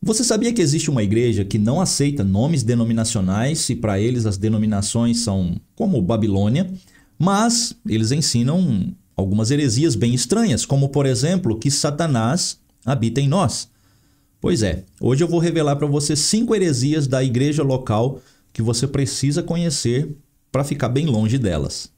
Você sabia que existe uma igreja que não aceita nomes denominacionais e para eles as denominações são como Babilônia, mas eles ensinam algumas heresias bem estranhas, como por exemplo que Satanás habita em nós. Pois é, hoje eu vou revelar para você 5 heresias da igreja local que você precisa conhecer para ficar bem longe delas.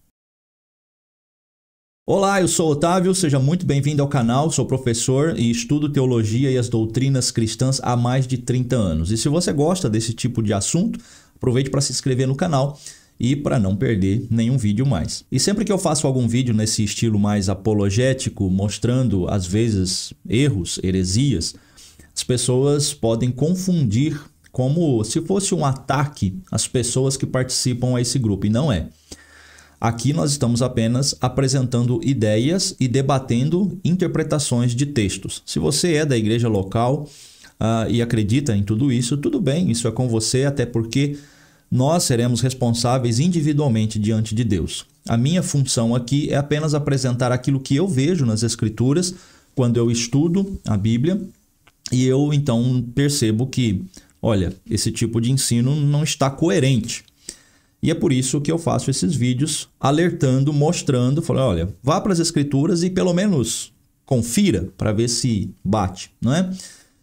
Olá, eu sou Otávio, seja muito bem-vindo ao canal, sou professor e estudo teologia e as doutrinas cristãs há mais de 30 anos. E se você gosta desse tipo de assunto, aproveite para se inscrever no canal e para não perder nenhum vídeo mais. E sempre que eu faço algum vídeo nesse estilo mais apologético, mostrando às vezes erros, heresias, as pessoas podem confundir como se fosse um ataque às pessoas que participam a esse grupo, e não é. Aqui nós estamos apenas apresentando ideias e debatendo interpretações de textos. Se você é da igreja local e acredita em tudo isso, tudo bem, isso é com você, até porque nós seremos responsáveis individualmente diante de Deus. A minha função aqui é apenas apresentar aquilo que eu vejo nas Escrituras quando eu estudo a Bíblia e eu então percebo que, olha, esse tipo de ensino não está coerente. E é por isso que eu faço esses vídeos alertando, mostrando, falando, olha, vá para as Escrituras e pelo menos confira para ver se bate, não é?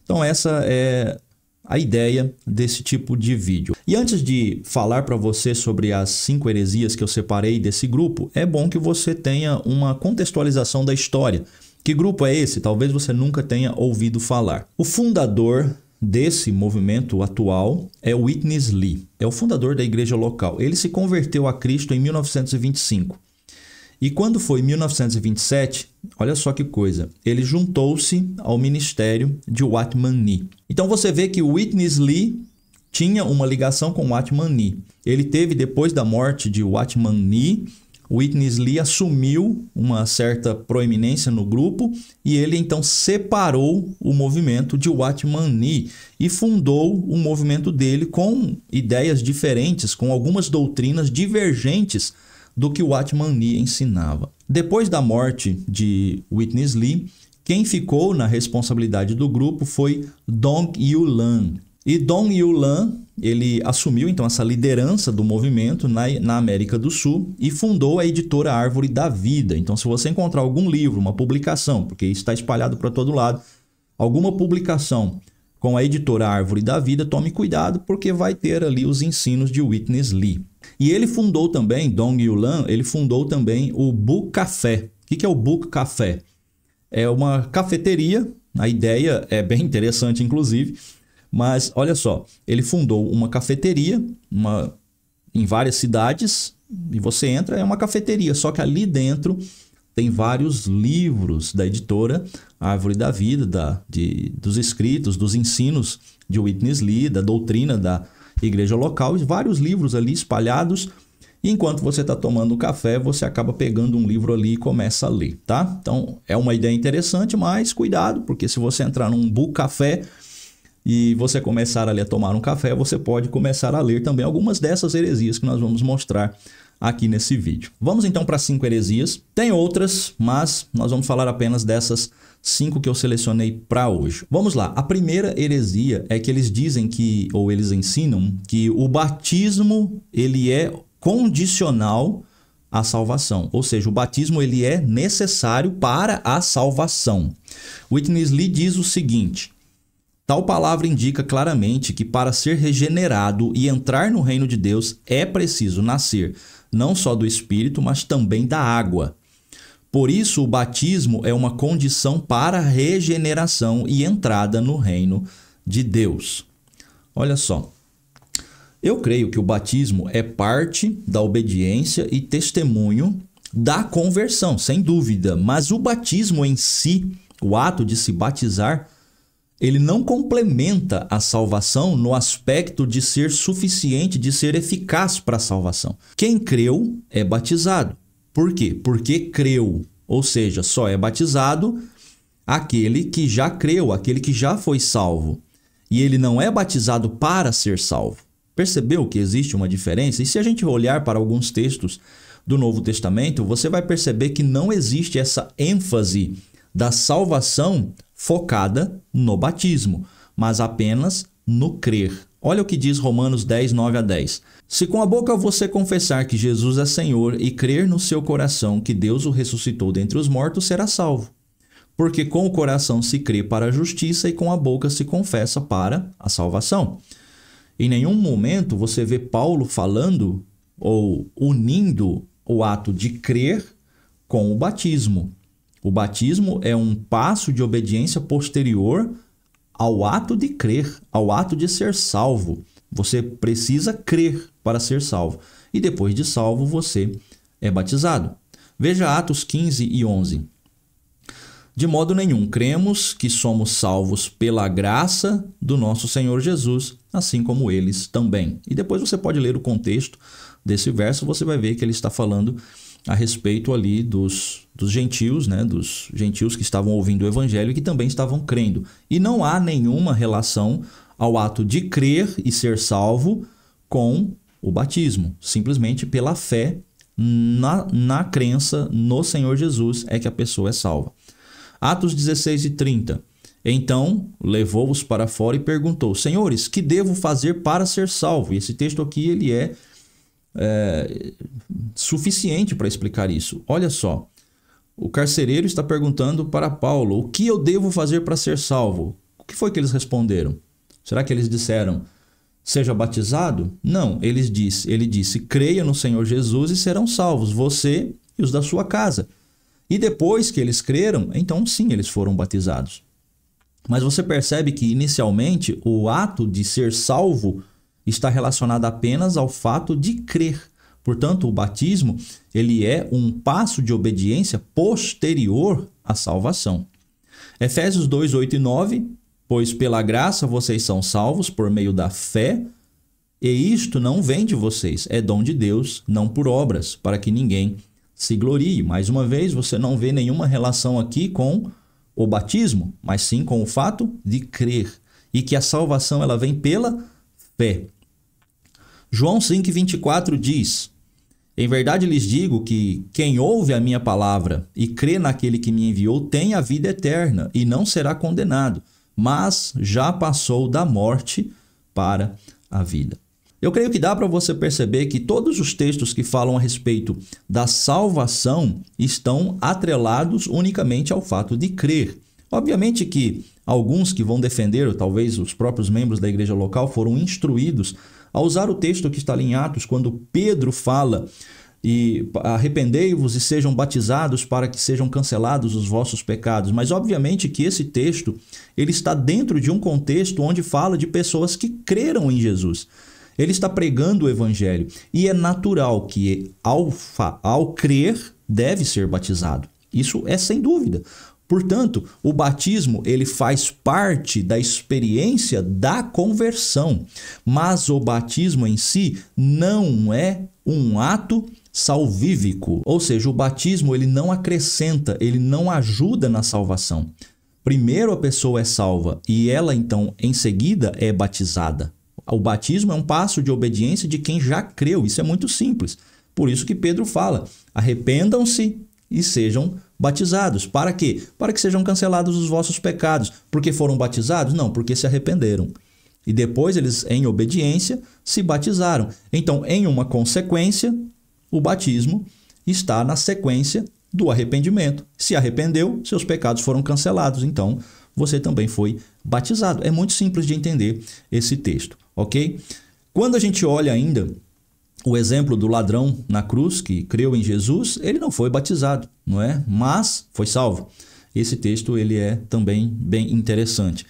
Então essa é a ideia desse tipo de vídeo. E antes de falar para você sobre as 5 heresias que eu separei desse grupo, é bom que você tenha uma contextualização da história. Que grupo é esse? Talvez você nunca tenha ouvido falar. O fundador desse movimento atual é o Witness Lee, é o fundador da igreja local. Ele se converteu a Cristo em 1925. E quando foi em 1927, olha só que coisa, ele juntou-se ao ministério de Watchman Nee. Então você vê que o Witness Lee tinha uma ligação com Watchman Nee. Ele teve, depois da morte de Watchman Nee, o Witness Lee assumiu uma certa proeminência no grupo e ele então separou o movimento de Watchman Nee e fundou um movimento dele com ideias diferentes, com algumas doutrinas divergentes do que o Watchman Nee ensinava. Depois da morte de Witness Lee, quem ficou na responsabilidade do grupo foi Dong Yulan. E Dong Yulan, ele assumiu então essa liderança do movimento na América do Sul e fundou a editora Árvore da Vida. Então se você encontrar algum livro, uma publicação, porque isso está espalhado para todo lado, alguma publicação com a editora Árvore da Vida, tome cuidado porque vai ter ali os ensinos de Witness Lee. E ele fundou também, Dong Yulan, ele fundou também o Book Café. O que é o Book Café? É uma cafeteria, a ideia é bem interessante inclusive, mas olha só, ele fundou uma cafeteria em várias cidades e você entra, é uma cafeteria, só que ali dentro tem vários livros da editora Árvore da Vida, dos escritos, dos ensinos de Witness Lee, da doutrina da igreja local, vários livros ali espalhados. E enquanto você está tomando um café, você acaba pegando um livro ali e começa a ler, tá? Então é uma ideia interessante, mas cuidado, porque se você entrar num Book Café e você começar ali a tomar um café, você pode começar a ler também algumas dessas heresias que nós vamos mostrar aqui nesse vídeo. Vamos então para 5 heresias. Tem outras, mas nós vamos falar apenas dessas 5 que eu selecionei para hoje. Vamos lá. A primeira heresia é que eles dizem que, ou eles ensinam, que o batismo ele é condicional à salvação. Ou seja, o batismo ele é necessário para a salvação. Witness Lee diz o seguinte: tal palavra indica claramente que para ser regenerado e entrar no reino de Deus é preciso nascer não só do Espírito, mas também da água. Por isso, o batismo é uma condição para a regeneração e entrada no reino de Deus. Olha só, eu creio que o batismo é parte da obediência e testemunho da conversão, sem dúvida, mas o batismo em si, o ato de se batizar, ele não complementa a salvação no aspecto de ser suficiente, de ser eficaz para a salvação. Quem creu é batizado. Por quê? Porque creu. Ou seja, só é batizado aquele que já creu, aquele que já foi salvo. E ele não é batizado para ser salvo. Percebeu que existe uma diferença? E se a gente olhar para alguns textos do Novo Testamento, você vai perceber que não existe essa ênfase da salvação focada no batismo, mas apenas no crer. Olha o que diz Romanos 10, 9 a 10. Se com a boca você confessar que Jesus é Senhor e crer no seu coração que Deus o ressuscitou dentre os mortos, será salvo. Porque com o coração se crê para a justiça e com a boca se confessa para a salvação. Em nenhum momento você vê Paulo falando ou unindo o ato de crer com o batismo. O batismo é um passo de obediência posterior ao ato de crer, ao ato de ser salvo. Você precisa crer para ser salvo. E depois de salvo, você é batizado. Veja Atos 15 e 11. De modo nenhum, cremos que somos salvos pela graça do nosso Senhor Jesus, assim como eles também. E depois você pode ler o contexto desse verso, você vai ver que ele está falando a respeito ali dos gentios, né? Dos gentios que estavam ouvindo o evangelho e que também estavam crendo. E não há nenhuma relação ao ato de crer e ser salvo com o batismo. Simplesmente pela fé na crença no Senhor Jesus é que a pessoa é salva. Atos 16 e 30. Então levou-os para fora e perguntou: Senhores, que devo fazer para ser salvo? E esse texto aqui ele é suficiente para explicar isso. Olha só, o carcereiro está perguntando para Paulo: o que eu devo fazer para ser salvo? O que foi que eles responderam? Será que eles disseram: seja batizado? Não, ele disse: creia no Senhor Jesus e serão salvos, você e os da sua casa. E depois que eles creram, então sim, eles foram batizados. Mas você percebe que inicialmente o ato de ser salvo está relacionado apenas ao fato de crer. Portanto, o batismo ele é um passo de obediência posterior à salvação. Efésios 2, 8 e 9. Pois pela graça vocês são salvos por meio da fé, e isto não vem de vocês, é dom de Deus, não por obras, para que ninguém se glorie. Mais uma vez, você não vê nenhuma relação aqui com o batismo, mas sim com o fato de crer, e que a salvação ela vem pela fé. João 5,24 diz: Em verdade lhes digo que quem ouve a minha palavra e crê naquele que me enviou tem a vida eterna e não será condenado, mas já passou da morte para a vida. Eu creio que dá para você perceber que todos os textos que falam a respeito da salvação estão atrelados unicamente ao fato de crer. Obviamente que alguns que vão defender, ou talvez os próprios membros da igreja local, foram instruídos a usar o texto que está ali em Atos, quando Pedro fala: e arrependei-vos e sejam batizados para que sejam cancelados os vossos pecados. Mas obviamente que esse texto ele está dentro de um contexto onde fala de pessoas que creram em Jesus. Ele está pregando o evangelho e é natural que ao crer deve ser batizado. Isso é sem dúvida. Portanto, o batismo ele faz parte da experiência da conversão, mas o batismo em si não é um ato salvífico, ou seja, o batismo ele não acrescenta, ele não ajuda na salvação. Primeiro a pessoa é salva e ela então em seguida é batizada. O batismo é um passo de obediência de quem já creu, isso é muito simples. Por isso que Pedro fala: arrependam-se e sejam batizados. Para quê? Para que sejam cancelados os vossos pecados. Porque foram batizados? Não, porque se arrependeram. E depois eles, em obediência, se batizaram. Então, em uma consequência, o batismo está na sequência do arrependimento. Se arrependeu, seus pecados foram cancelados. Então, você também foi batizado. É muito simples de entender esse texto, ok? Quando a gente olha ainda o exemplo do ladrão na cruz, que creu em Jesus, ele não foi batizado, não é? Mas foi salvo. Esse texto ele é também bem interessante.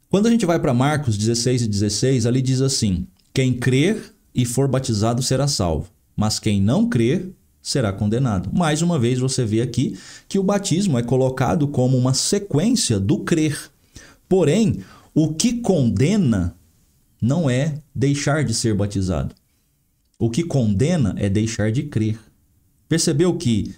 Quando a gente vai para Marcos 16 e 16, ali diz assim: quem crer e for batizado será salvo, mas quem não crer será condenado. Mais uma vez você vê aqui que o batismo é colocado como uma sequência do crer. Porém, o que condena não é deixar de ser batizado. O que condena é deixar de crer. Percebeu que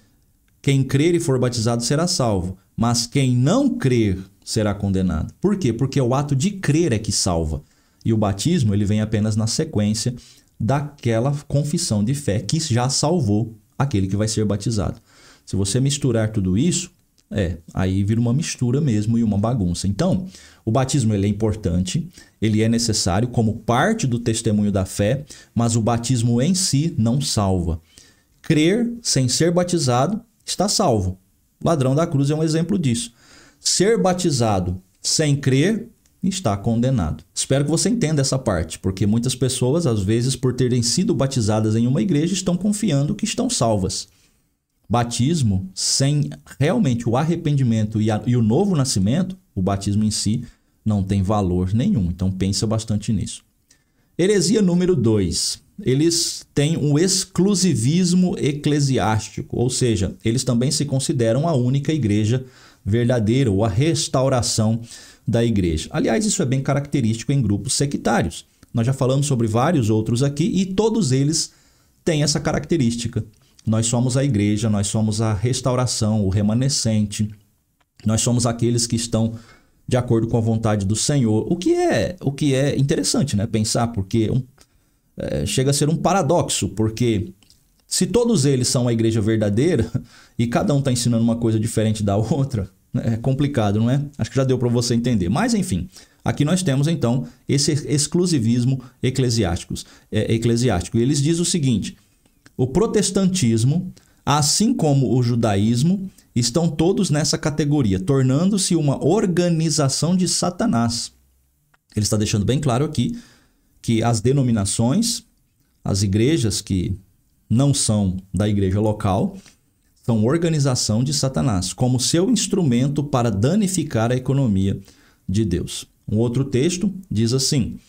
quem crer e for batizado será salvo, mas quem não crer será condenado. Por quê? Porque o ato de crer é que salva. E o batismo ele vem apenas na sequência daquela confissão de fé que já salvou aquele que vai ser batizado. Se você misturar tudo isso, Aí vira uma mistura mesmo e uma bagunça. Então, o batismo ele é importante, ele é necessário como parte do testemunho da fé, mas o batismo em si não salva. Crer sem ser batizado está salvo. O ladrão da cruz é um exemplo disso. Ser batizado sem crer está condenado. Espero que você entenda essa parte, porque muitas pessoas, às vezes, por terem sido batizadas em uma igreja, estão confiando que estão salvas. Batismo sem realmente o arrependimento e o novo nascimento, o batismo em si não tem valor nenhum. Então pensa bastante nisso. Heresia número 2. Eles têm um exclusivismo eclesiástico, ou seja, eles também se consideram a única igreja verdadeira ou a restauração da igreja. Aliás, isso é bem característico em grupos sectários. Nós já falamos sobre vários outros aqui e todos eles têm essa característica. Nós somos a igreja, nós somos a restauração, o remanescente, nós somos aqueles que estão de acordo com a vontade do Senhor. O que é interessante, né? Pensar, porque chega a ser um paradoxo, porque se todos eles são a igreja verdadeira e cada um está ensinando uma coisa diferente da outra, é complicado, não é? Acho que já deu para você entender. Mas, enfim, aqui nós temos, então, esse exclusivismo eclesiástico. E eles dizem o seguinte: o protestantismo, assim como o judaísmo, estão todos nessa categoria, tornando-se uma organização de Satanás. Ele está deixando bem claro aqui que as denominações, as igrejas que não são da igreja local, são organização de Satanás, como seu instrumento para danificar a economia de Deus. Um outro texto diz assim: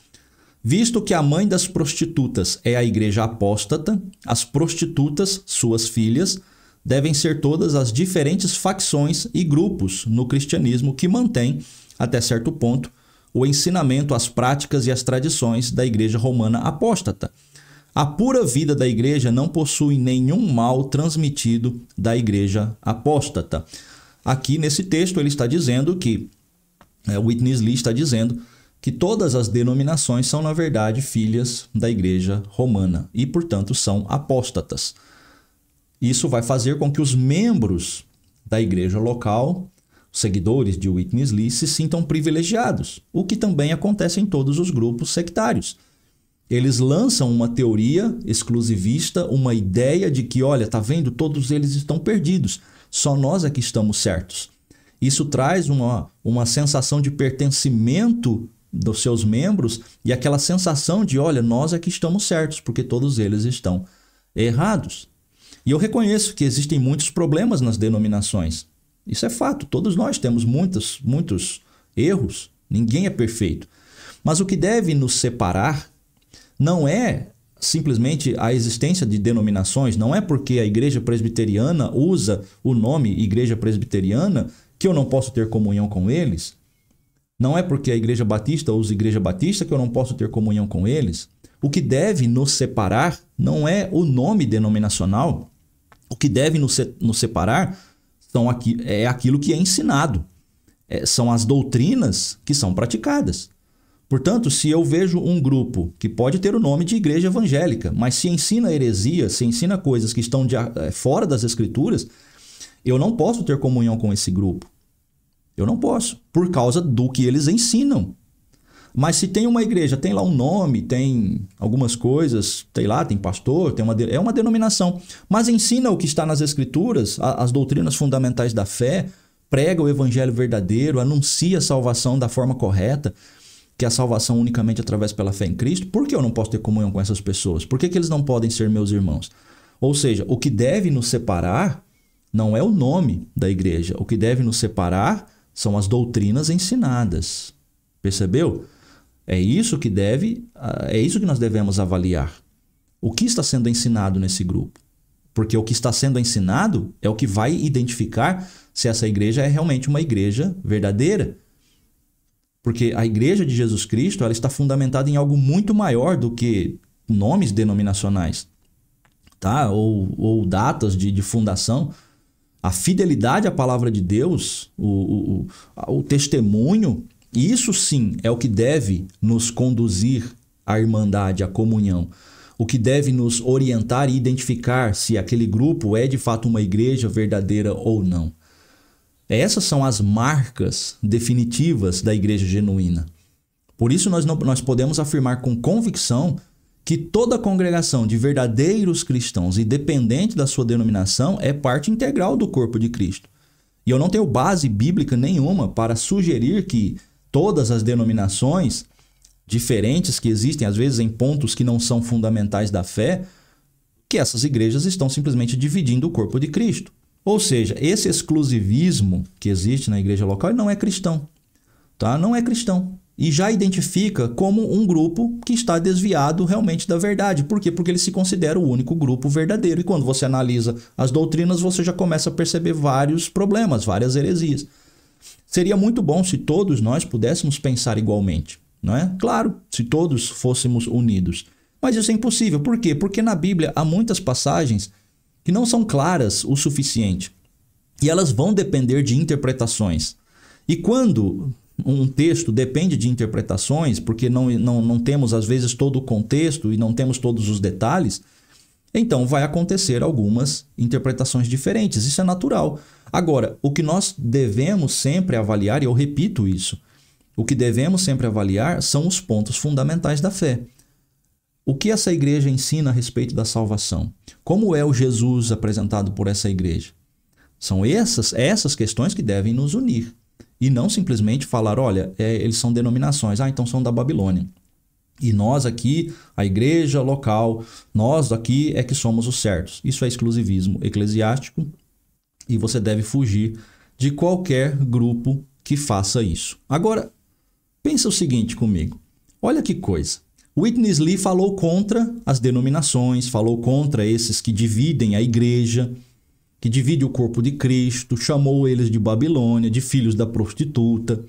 visto que a mãe das prostitutas é a igreja apóstata, as prostitutas, suas filhas, devem ser todas as diferentes facções e grupos no cristianismo que mantêm, até certo ponto, o ensinamento, as práticas e as tradições da igreja romana apóstata. A pura vida da igreja não possui nenhum mal transmitido da igreja apóstata. Aqui nesse texto ele está dizendo que, Witness Lee está dizendo que todas as denominações são, na verdade, filhas da igreja romana e, portanto, são apóstatas. Isso vai fazer com que os membros da igreja local, os seguidores de Witness Lee, se sintam privilegiados, o que também acontece em todos os grupos sectários. Eles lançam uma teoria exclusivista, uma ideia de que, olha, tá vendo, todos eles estão perdidos, só nós é que estamos certos. Isso traz uma sensação de pertencimento dos seus membros e aquela sensação de, olha, nós é que estamos certos, porque todos eles estão errados. E eu reconheço que existem muitos problemas nas denominações. Isso é fato, todos nós temos muitos erros, ninguém é perfeito. Mas o que deve nos separar não é simplesmente a existência de denominações, não é porque a igreja presbiteriana usa o nome igreja presbiteriana que eu não posso ter comunhão com eles. Não é porque a igreja batista usa igreja batista que eu não posso ter comunhão com eles. O que deve nos separar não é o nome denominacional. O que deve nos separar é aquilo que é ensinado. São as doutrinas que são praticadas. Portanto, se eu vejo um grupo que pode ter o nome de igreja evangélica, mas se ensina heresia, se ensina coisas que estão fora das escrituras, eu não posso ter comunhão com esse grupo. Eu não posso, por causa do que eles ensinam. Mas se tem uma igreja, tem lá um nome, tem algumas coisas, tem lá, tem pastor, é uma denominação, mas ensina o que está nas escrituras, as doutrinas fundamentais da fé, prega o evangelho verdadeiro, anuncia a salvação da forma correta, que é a salvação unicamente através pela fé em Cristo. Por que eu não posso ter comunhão com essas pessoas? Por que eles não podem ser meus irmãos? Ou seja, o que deve nos separar não é o nome da igreja. O que deve nos separar são as doutrinas ensinadas. Percebeu? É isso que nós devemos avaliar. O que está sendo ensinado nesse grupo? Porque o que está sendo ensinado é o que vai identificar se essa igreja é realmente uma igreja verdadeira. Porque a igreja de Jesus Cristo ela está fundamentada em algo muito maior do que nomes denominacionais, tá? Ou datas de fundação. A fidelidade à palavra de Deus, o testemunho, isso sim é o que deve nos conduzir à irmandade, à comunhão. O que deve nos orientar e identificar se aquele grupo é de fato uma igreja verdadeira ou não. Essas são as marcas definitivas da igreja genuína. Por isso nós podemos afirmar com convicção que toda congregação de verdadeiros cristãos, independente da sua denominação, é parte integral do corpo de Cristo. E eu não tenho base bíblica nenhuma para sugerir que todas as denominações diferentes que existem, às vezes em pontos que não são fundamentais da fé, que essas igrejas estão simplesmente dividindo o corpo de Cristo. Ou seja, esse exclusivismo que existe na igreja local não é cristão, tá? Não é cristão. E já identifica como um grupo que está desviado realmente da verdade. Por quê? Porque ele se considera o único grupo verdadeiro. E quando você analisa as doutrinas, você já começa a perceber vários problemas, várias heresias. Seria muito bom se todos nós pudéssemos pensar igualmente, não é? Claro, se todos fôssemos unidos. Mas isso é impossível. Por quê? Porque na Bíblia há muitas passagens que não são claras o suficiente. E elas vão depender de interpretações. E quando um texto depende de interpretações, porque não temos às vezes todo o contexto e não temos todos os detalhes, então vai acontecer algumas interpretações diferentes. Isso é natural. Agora, o que nós devemos sempre avaliar, e eu repito isso, o que devemos sempre avaliar são os pontos fundamentais da fé. O que essa igreja ensina a respeito da salvação? Como é o Jesus apresentado por essa igreja? São essas questões que devem nos unir. E não simplesmente falar, olha, eles são denominações, então são da Babilônia. E nós aqui, a igreja local, nós aqui é que somos os certos. Isso é exclusivismo eclesiástico e você deve fugir de qualquer grupo que faça isso. Agora, pensa o seguinte comigo. Olha que coisa. Witness Lee falou contra as denominações, falou contra esses que dividem a igreja, que divide o corpo de Cristo, chamou eles de Babilônia, de filhos da prostituta.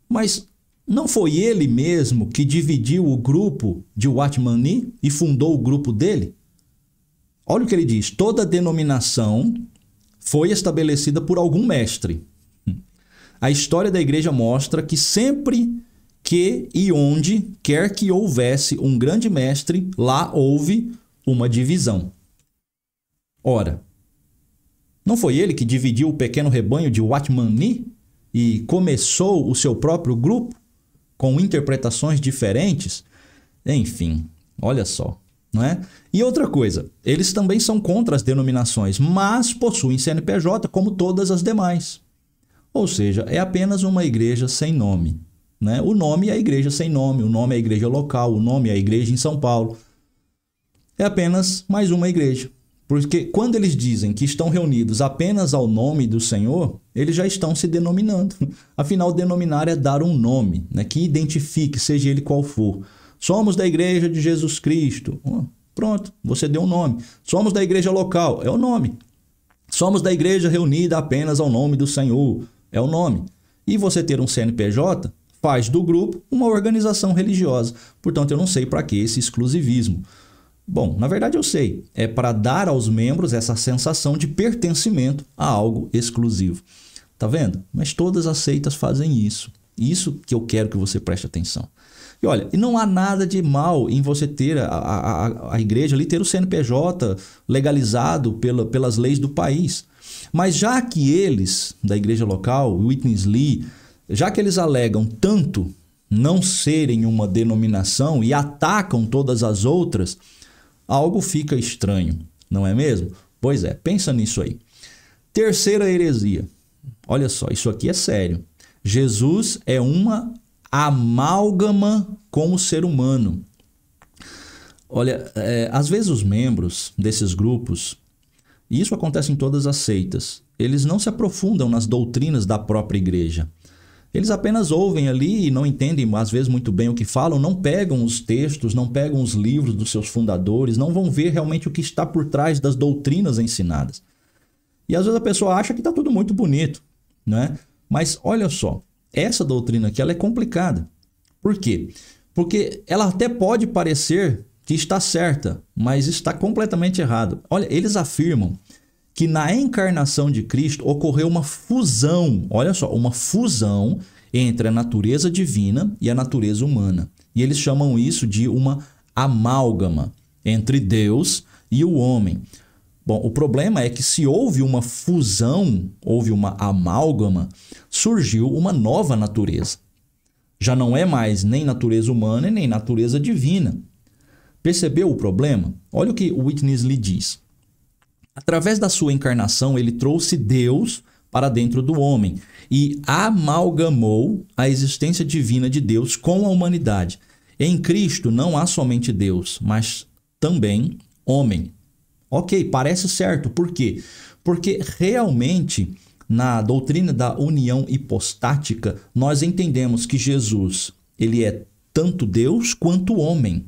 Mas não foi ele mesmo que dividiu o grupo de Watchman Nee e fundou o grupo dele? Olha o que ele diz, toda denominação foi estabelecida por algum mestre. A história da igreja mostra que sempre que e onde quer que houvesse um grande mestre, lá houve uma divisão. Ora, não foi ele que dividiu o pequeno rebanho de Watchman Nee e começou o seu próprio grupo com interpretações diferentes? Enfim, olha só, não é? E outra coisa, eles também são contra as denominações, mas possuem CNPJ como todas as demais. Ou seja, é apenas uma igreja sem nome, né? O nome é a igreja sem nome, o nome é a igreja local, o nome é a igreja em São Paulo. É apenas mais uma igreja. Porque quando eles dizem que estão reunidos apenas ao nome do Senhor, eles já estão se denominando. Afinal, denominar é dar um nome, né, que identifique, seja ele qual for. Somos da igreja de Jesus Cristo. Pronto, você deu um nome. Somos da igreja local, é o nome. Somos da igreja reunida apenas ao nome do Senhor, é o nome. E você ter um CNPJ faz do grupo uma organização religiosa. Portanto, eu não sei para que esse exclusivismo. Bom, na verdade eu sei, é para dar aos membros essa sensação de pertencimento a algo exclusivo. Tá vendo? Mas todas as seitas fazem isso. Isso que eu quero que você preste atenção. E olha, não há nada de mal em você ter a igreja ali, ter o CNPJ legalizado pelas leis do país. Mas já que eles, da igreja local, Witness Lee, já que eles alegam tanto não serem uma denominação e atacam todas as outras, algo fica estranho, não é mesmo? Pois é, pensa nisso aí. Terceira heresia. Olha só, isso aqui é sério. Jesus é uma amálgama com o ser humano. Olha, às vezes os membros desses grupos, e isso acontece em todas as seitas, eles não se aprofundam nas doutrinas da própria igreja. Eles apenas ouvem ali e não entendem, às vezes, muito bem o que falam, não pegam os textos, não pegam os livros dos seus fundadores, não vão ver realmente o que está por trás das doutrinas ensinadas. E às vezes a pessoa acha que está tudo muito bonito, né? Mas olha só, essa doutrina aqui ela é complicada. Por quê? Porque ela até pode parecer que está certa, mas está completamente errado. Olha, eles afirmam que na encarnação de Cristo ocorreu uma fusão, olha só, uma fusão entre a natureza divina e a natureza humana. E eles chamam isso de uma amálgama entre Deus e o homem. Bom, o problema é que se houve uma fusão, houve uma amálgama, surgiu uma nova natureza. Já não é mais nem natureza humana e nem natureza divina. Percebeu o problema? Olha o que Witness Lee diz. Através da sua encarnação, ele trouxe Deus para dentro do homem e amalgamou a existência divina de Deus com a humanidade. Em Cristo não há somente Deus, mas também homem. Ok, parece certo. Por quê? Porque realmente na doutrina da união hipostática nós entendemos que Jesus ele é tanto Deus quanto homem.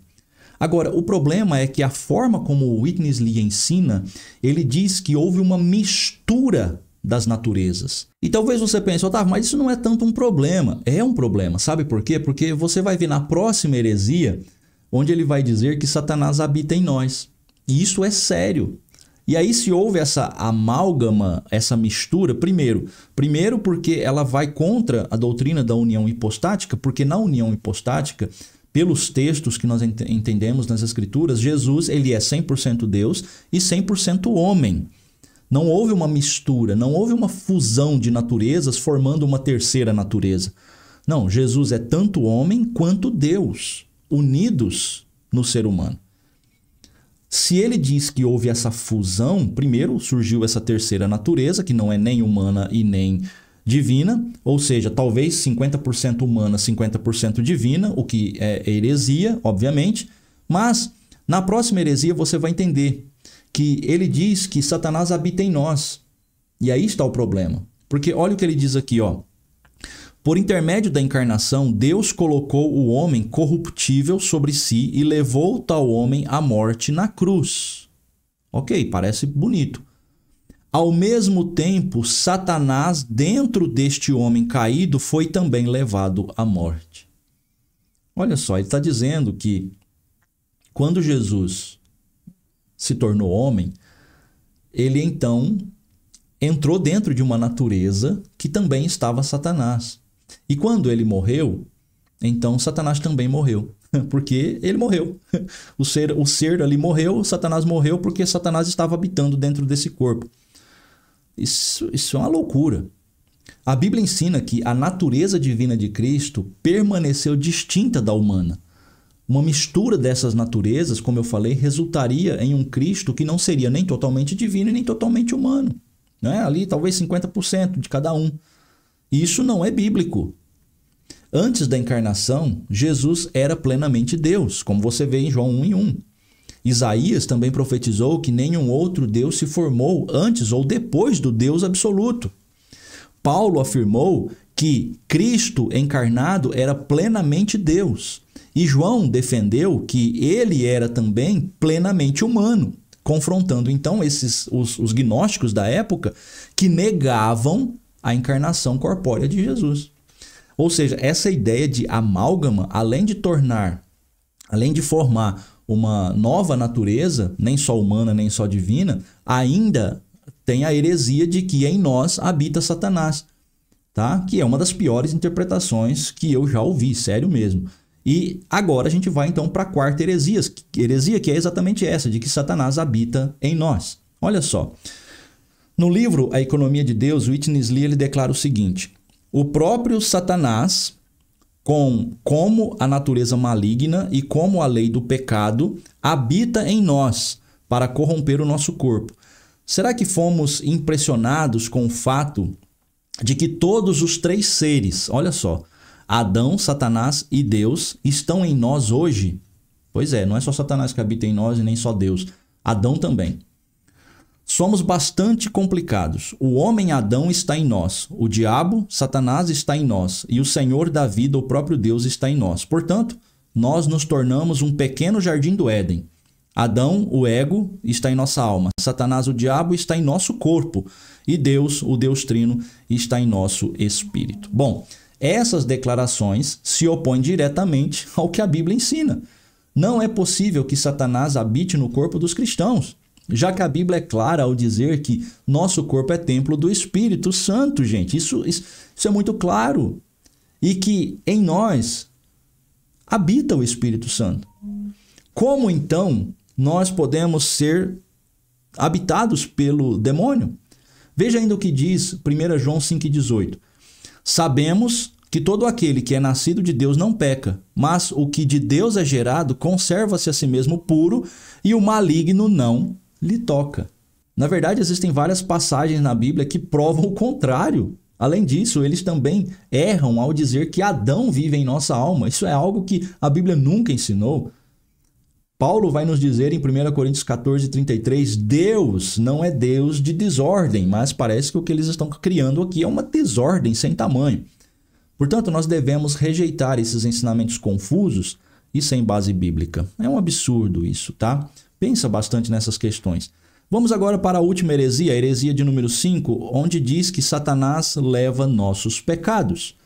Agora, o problema é que a forma como o Witness Lee ensina, ele diz que houve uma mistura das naturezas. E talvez você pense, Otávio, mas isso não é tanto um problema. É um problema, sabe por quê? Porque você vai ver na próxima heresia, onde ele vai dizer que Satanás habita em nós. E isso é sério. E aí se houve essa amálgama, essa mistura, primeiro porque ela vai contra a doutrina da união hipostática, porque na união hipostática, pelos textos que nós entendemos nas Escrituras, Jesus ele é 100% Deus e 100% homem. Não houve uma mistura, não houve uma fusão de naturezas formando uma terceira natureza. Não, Jesus é tanto homem quanto Deus, unidos no ser humano. Se ele diz que houve essa fusão, primeiro surgiu essa terceira natureza, que não é nem humana e nem divina, ou seja, talvez 50% humana, 50% divina, o que é heresia, obviamente, mas na próxima heresia você vai entender que ele diz que Satanás habita em nós. E aí está o problema. Porque olha o que ele diz aqui, ó. Por intermédio da encarnação, Deus colocou o homem corruptível sobre si e levou tal homem à morte na cruz. Ok, parece bonito. Ao mesmo tempo, Satanás, dentro deste homem caído, foi também levado à morte. Olha só, ele está dizendo que quando Jesus se tornou homem, ele então entrou dentro de uma natureza que também estava Satanás. E quando ele morreu, então Satanás também morreu, porque ele morreu. O ser ali morreu, Satanás morreu porque Satanás estava habitando dentro desse corpo. Isso é uma loucura. A Bíblia ensina que a natureza divina de Cristo permaneceu distinta da humana. Uma mistura dessas naturezas, como eu falei, resultaria em um Cristo que não seria nem totalmente divino e nem totalmente humano. Né? Ali talvez 50% de cada um. Isso não é bíblico. Antes da encarnação, Jesus era plenamente Deus, como você vê em João 1:1. Isaías também profetizou que nenhum outro Deus se formou antes ou depois do Deus absoluto. Paulo afirmou que Cristo encarnado era plenamente Deus. E João defendeu que ele era também plenamente humano, confrontando então os gnósticos da época que negavam a encarnação corpórea de Jesus. Ou seja, essa ideia de amálgama, além de formar uma nova natureza, nem só humana, nem só divina, ainda tem a heresia de que em nós habita Satanás, tá? Que é uma das piores interpretações que eu já ouvi, sério mesmo. E agora a gente vai então para a quarta heresia, que é exatamente essa, de que Satanás habita em nós. Olha só. No livro A Economia de Deus, Witness Lee ele declara o seguinte: o próprio Satanás, como a natureza maligna e como a lei do pecado, habita em nós para corromper o nosso corpo. Será que fomos impressionados com o fato de que todos os três seres, olha só, Adão, Satanás e Deus, estão em nós hoje? Pois é, não é só Satanás que habita em nós e nem só Deus. Adão também. Somos bastante complicados. O homem Adão está em nós, o diabo, Satanás está em nós e o Senhor da vida, o próprio Deus, está em nós. Portanto, nós nos tornamos um pequeno jardim do Éden. Adão, o ego, está em nossa alma. Satanás, o diabo, está em nosso corpo. E Deus, o Deus Trino, está em nosso espírito. Bom, essas declarações se opõem diretamente ao que a Bíblia ensina. Não é possível que Satanás habite no corpo dos cristãos, já que a Bíblia é clara ao dizer que nosso corpo é templo do Espírito Santo, gente. Isso é muito claro. E que em nós habita o Espírito Santo. Como então nós podemos ser habitados pelo demônio. Veja ainda o que diz 1 João 5,18. Sabemos que todo aquele que é nascido de Deus não peca, mas o que de Deus é gerado conserva-se a si mesmo puro e o maligno não lhe toca. Na verdade, existem várias passagens na Bíblia que provam o contrário. Além disso, eles também erram ao dizer que Adão vive em nossa alma. Isso é algo que a Bíblia nunca ensinou. Paulo vai nos dizer em 1 Coríntios 14:33, Deus não é Deus de desordem, mas parece que o que eles estão criando aqui é uma desordem sem tamanho. Portanto, nós devemos rejeitar esses ensinamentos confusos e sem base bíblica. É um absurdo isso, tá? Pensa bastante nessas questões. Vamos agora para a última heresia, a heresia de número 5, onde diz que Satanás leva nossos pecados.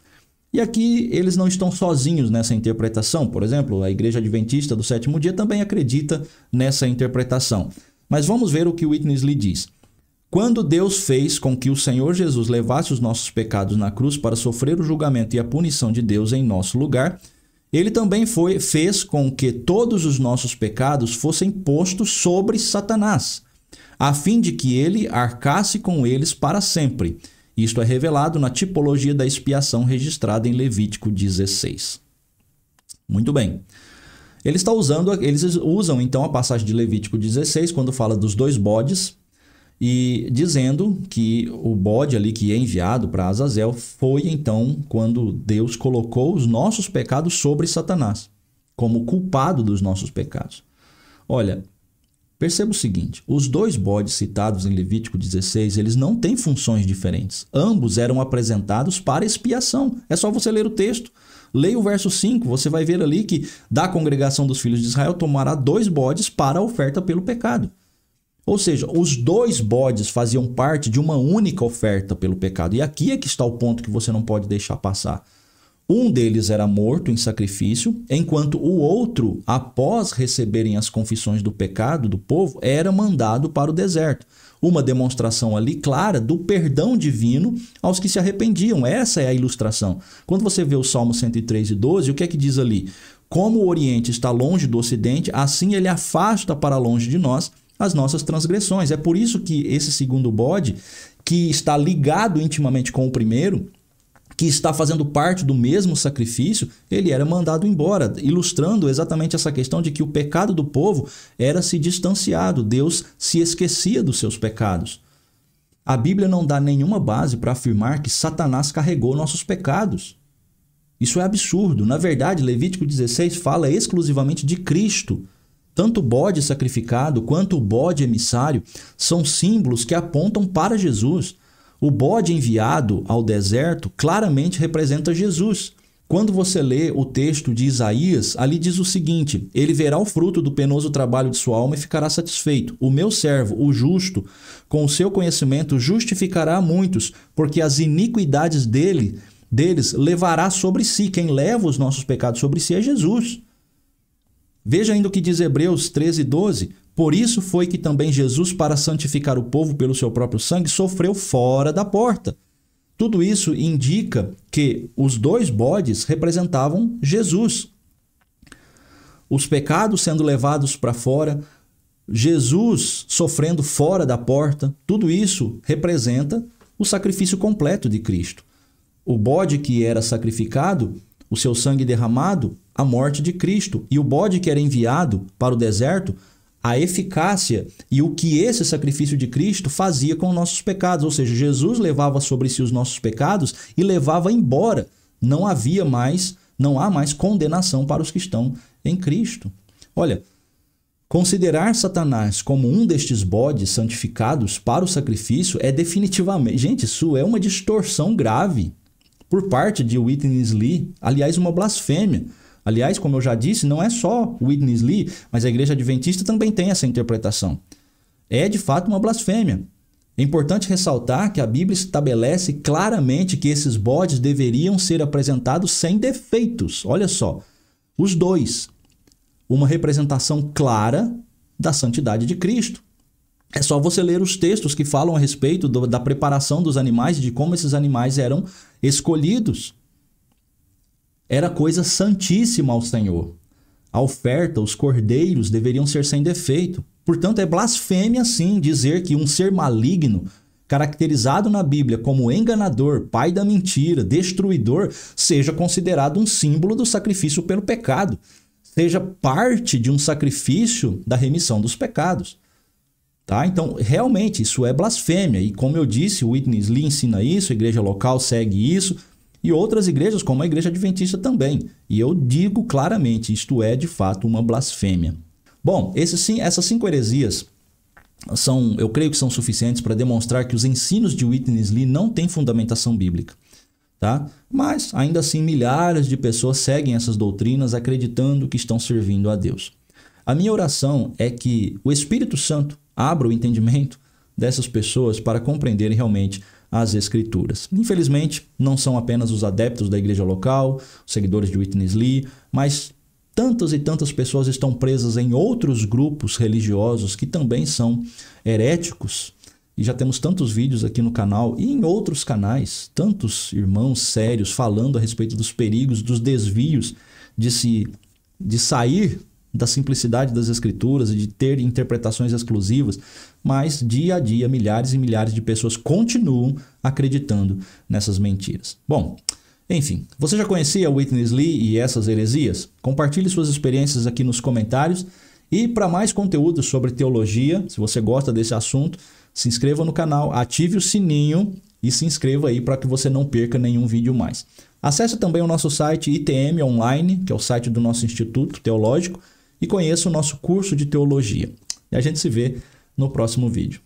E aqui eles não estão sozinhos nessa interpretação. Por exemplo, a Igreja Adventista do Sétimo Dia também acredita nessa interpretação. Mas vamos ver o que Witness Lee diz. Quando Deus fez com que o Senhor Jesus levasse os nossos pecados na cruz para sofrer o julgamento e a punição de Deus em nosso lugar, Ele também fez com que todos os nossos pecados fossem postos sobre Satanás, a fim de que ele arcasse com eles para sempre. Isto é revelado na tipologia da expiação registrada em Levítico 16. Muito bem. Eles usam então a passagem de Levítico 16, quando fala dos 2 bodes, e dizendo que o bode ali que é enviado para Azazel foi então quando Deus colocou os nossos pecados sobre Satanás, como culpado dos nossos pecados. Olha, perceba o seguinte, os 2 bodes citados em Levítico 16, eles não têm funções diferentes. Ambos eram apresentados para expiação. É só você ler o texto. Leia o verso 5, você vai ver ali que da congregação dos filhos de Israel tomará 2 bodes para a oferta pelo pecado. Ou seja, os 2 bodes faziam parte de uma única oferta pelo pecado. E aqui é que está o ponto que você não pode deixar passar. Um deles era morto em sacrifício, enquanto o outro, após receberem as confissões do pecado do povo, era mandado para o deserto. Uma demonstração ali clara do perdão divino aos que se arrependiam. Essa é a ilustração. Quando você vê o Salmo 103:12, o que é que diz ali? Como o Oriente está longe do Ocidente, assim ele afasta para longe de nós as nossas transgressões. É por isso que esse segundo bode, que está ligado intimamente com o primeiro, que está fazendo parte do mesmo sacrifício, ele era mandado embora, ilustrando exatamente essa questão de que o pecado do povo era se distanciado, Deus se esquecia dos seus pecados. A Bíblia não dá nenhuma base para afirmar que Satanás carregou nossos pecados. Isso é absurdo. Na verdade, Levítico 16 fala exclusivamente de Cristo. Tanto o bode sacrificado quanto o bode emissário são símbolos que apontam para Jesus. O bode enviado ao deserto claramente representa Jesus. Quando você lê o texto de Isaías, ali diz o seguinte: ele verá o fruto do penoso trabalho de sua alma e ficará satisfeito. O meu servo, o justo, com o seu conhecimento justificará a muitos, porque as iniquidades deles levará sobre si. Quem leva os nossos pecados sobre si é Jesus. Veja ainda o que diz Hebreus 13:12. Por isso foi que também Jesus, para santificar o povo pelo seu próprio sangue, sofreu fora da porta. Tudo isso indica que os 2 bodes representavam Jesus. Os pecados sendo levados para fora, Jesus sofrendo fora da porta, tudo isso representa o sacrifício completo de Cristo. O bode que era sacrificado, o seu sangue derramado, a morte de Cristo. E o bode que era enviado para o deserto, a eficácia e o que esse sacrifício de Cristo fazia com nossos pecados. Ou seja, Jesus levava sobre si os nossos pecados e levava embora. Não há mais condenação para os que estão em Cristo. Olha, considerar Satanás como um destes bodes santificados para o sacrifício é definitivamente... Gente, isso é uma distorção grave por parte de Witness Lee. Aliás, uma blasfêmia. Aliás, como eu já disse, não é só Witness Lee, mas a Igreja Adventista também tem essa interpretação. É de fato uma blasfêmia. É importante ressaltar que a Bíblia estabelece claramente que esses bodes deveriam ser apresentados sem defeitos. Olha só, os 2. Uma representação clara da santidade de Cristo. É só você ler os textos que falam a respeito da preparação dos animais e de como esses animais eram escolhidos. Era coisa santíssima ao Senhor. A oferta, os cordeiros deveriam ser sem defeito. Portanto, é blasfêmia, sim, dizer que um ser maligno, caracterizado na Bíblia como enganador, pai da mentira, destruidor, seja considerado um símbolo do sacrifício pelo pecado, seja parte de um sacrifício da remissão dos pecados. Tá? Então, realmente, isso é blasfêmia. E como eu disse, o Witness Lee ensina isso, a igreja local segue isso, e outras igrejas, como a Igreja Adventista também. E eu digo claramente, isto é de fato uma blasfêmia. Bom, essas 5 heresias eu creio que são suficientes para demonstrar que os ensinos de Witness Lee não têm fundamentação bíblica. Tá? Mas, ainda assim, milhares de pessoas seguem essas doutrinas acreditando que estão servindo a Deus. A minha oração é que o Espírito Santo abra o entendimento dessas pessoas para compreenderem realmente as Escrituras. Infelizmente, não são apenas os adeptos da igreja local, os seguidores de Witness Lee, mas tantas e tantas pessoas estão presas em outros grupos religiosos que também são heréticos. E já temos tantos vídeos aqui no canal e em outros canais, tantos irmãos sérios falando a respeito dos perigos, dos desvios de sair da simplicidade das Escrituras e de ter interpretações exclusivas, mas dia a dia milhares e milhares de pessoas continuam acreditando nessas mentiras. Bom, enfim, você já conhecia Witness Lee e essas heresias? Compartilhe suas experiências aqui nos comentários e para mais conteúdo sobre teologia, se você gosta desse assunto, se inscreva no canal, ative o sininho e se inscreva aí para que você não perca nenhum vídeo mais. Acesse também o nosso site ITM Online, que é o site do nosso Instituto Teológico, e conheça o nosso curso de teologia. E a gente se vê no próximo vídeo.